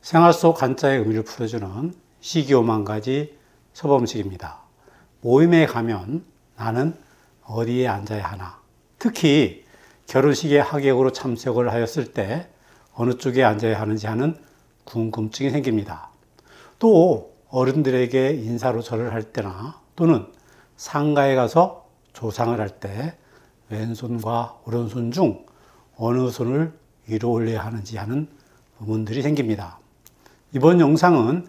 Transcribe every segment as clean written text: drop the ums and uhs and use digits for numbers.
생활 속 한자의 의미를 풀어주는 시기오만 가지 서범식입니다. 모임에 가면 나는 어디에 앉아야 하나? 특히 결혼식에 하객으로 참석을 하였을 때 어느 쪽에 앉아야 하는지 하는 궁금증이 생깁니다. 또 어른들에게 인사로 절을 할 때나 또는 상가에 가서 조상을 할 때 왼손과 오른손 중 어느 손을 위로 올려야 하는지 하는 의문들이 생깁니다. 이번 영상은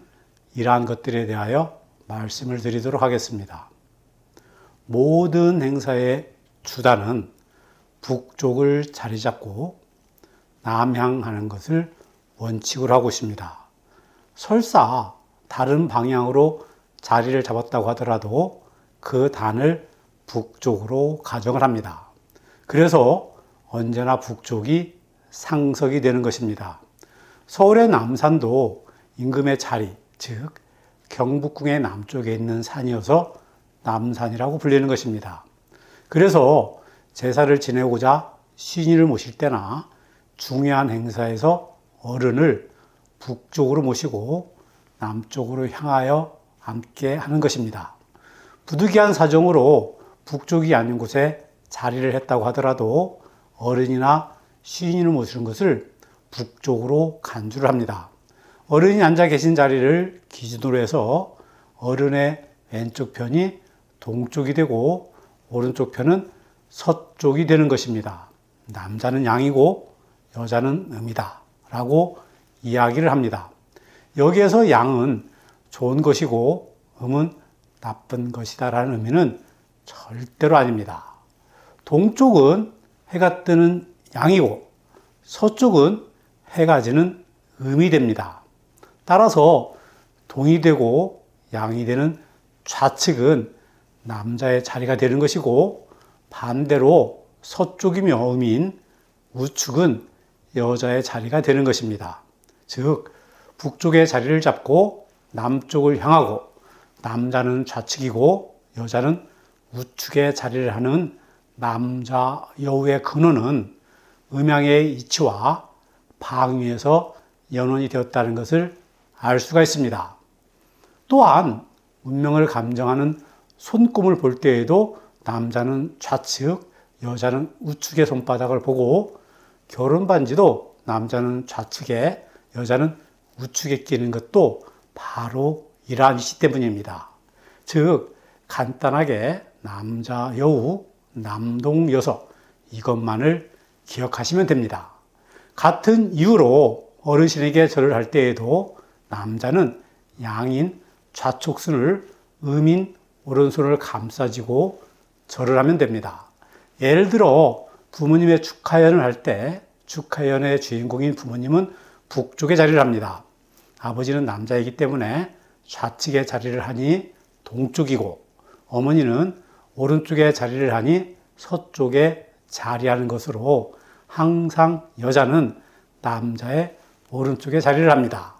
이러한 것들에 대하여 말씀을 드리도록 하겠습니다. 모든 행사의 주단은 북쪽을 자리 잡고 남향하는 것을 원칙으로 하고 있습니다. 설사 다른 방향으로 자리를 잡았다고 하더라도 그 단을 북쪽으로 가정을 합니다. 그래서 언제나 북쪽이 상석이 되는 것입니다. 서울의 남산도 임금의 자리, 즉 경북궁의 남쪽에 있는 산이어서 남산이라고 불리는 것입니다. 그래서 제사를 지내고자 신인을 모실 때나 중요한 행사에서 어른을 북쪽으로 모시고 남쪽으로 향하여 앉게 하는 것입니다. 부득이한 사정으로 북쪽이 아닌 곳에 자리를 했다고 하더라도 어른이나 신인을 모시는 것을 북쪽으로 간주를 합니다. 어른이 앉아 계신 자리를 기준으로 해서 어른의 왼쪽 편이 동쪽이 되고 오른쪽 편은 서쪽이 되는 것입니다. 남자는 양이고 여자는 음이다 라고 이야기를 합니다. 여기에서 양은 좋은 것이고 음은 나쁜 것이다 라는 의미는 절대로 아닙니다. 동쪽은 해가 뜨는 양이고 서쪽은 해가 지는 음이 됩니다. 따라서 동이 되고 양이 되는 좌측은 남자의 자리가 되는 것이고 반대로 서쪽이며 음인 우측은 여자의 자리가 되는 것입니다. 즉 북쪽의 자리를 잡고 남쪽을 향하고 남자는 좌측이고 여자는 우측의 자리를 하는 남자 여우의 근원은 음양의 이치와 방위에서 연원이 되었다는 것을 알 수가 있습니다. 또한 운명을 감정하는 손금을 볼 때에도 남자는 좌측, 여자는 우측의 손바닥을 보고 결혼 반지도 남자는 좌측에 여자는 우측에 끼는 것도 바로 이러한 이시 때문입니다. 즉 간단하게 남자 여우, 남동 여서 이것만을 기억하시면 됩니다. 같은 이유로 어르신에게 절을 할 때에도 남자는 양인 좌측손을 음인 오른손을 감싸지고 절을 하면 됩니다. 예를 들어 부모님의 축하연을 할 때 축하연의 주인공인 부모님은 북쪽에 자리를 합니다. 아버지는 남자이기 때문에 좌측에 자리를 하니 동쪽이고 어머니는 오른쪽에 자리를 하니 서쪽에 자리하는 것으로 항상 여자는 남자의 오른쪽에 자리를 합니다.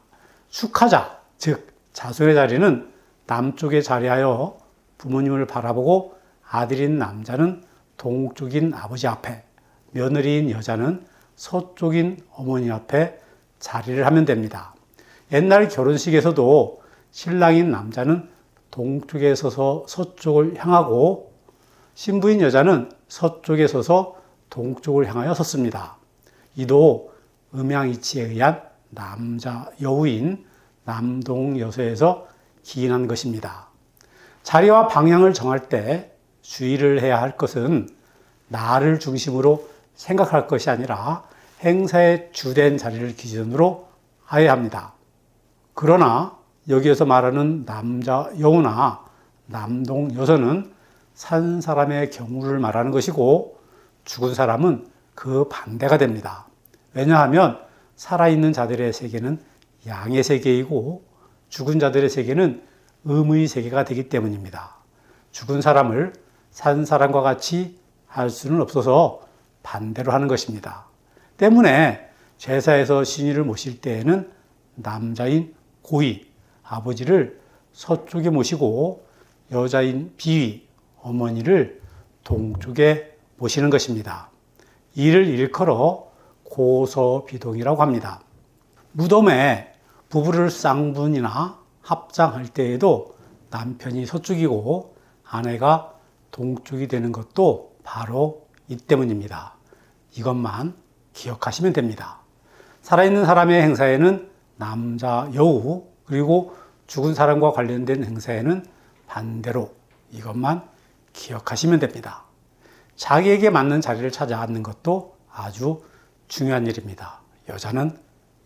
축하자, 즉 자손의 자리는 남쪽에 자리하여 부모님을 바라보고 아들인 남자는 동쪽인 아버지 앞에, 며느리인 여자는 서쪽인 어머니 앞에 자리를 하면 됩니다. 옛날 결혼식에서도 신랑인 남자는 동쪽에 서서 서쪽을 향하고 신부인 여자는 서쪽에 서서 동쪽을 향하여 섰습니다. 이도 음양이치에 의한 남자 여우인 남동 여서에서 기인한 것입니다. 자리와 방향을 정할 때 주의를 해야 할 것은 나를 중심으로 생각할 것이 아니라 행사의 주된 자리를 기준으로 하여야 합니다. 그러나 여기에서 말하는 남자 여우나 남동 여서는 산 사람의 경우를 말하는 것이고 죽은 사람은 그 반대가 됩니다. 왜냐하면 살아있는 자들의 세계는 양의 세계이고 죽은 자들의 세계는 음의 세계가 되기 때문입니다. 죽은 사람을 산 사람과 같이 할 수는 없어서 반대로 하는 것입니다. 때문에 제사에서 신인을 모실 때에는 남자인 고위, 아버지를 서쪽에 모시고 여자인 비위, 어머니를 동쪽에 모시는 것입니다. 이를 일컬어 고서비동이라고 합니다. 무덤에 부부를 쌍분이나 합장할 때에도 남편이 서쪽이고 아내가 동쪽이 되는 것도 바로 이 때문입니다. 이것만 기억하시면 됩니다. 살아있는 사람의 행사에는 남자, 여우, 그리고 죽은 사람과 관련된 행사에는 반대로 이것만 기억하시면 됩니다. 자기에게 맞는 자리를 찾아 앉는 것도 아주 중요한 일입니다. 여자는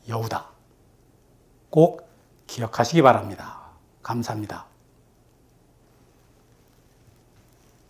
여우다. 꼭 기억하시기 바랍니다. 감사합니다.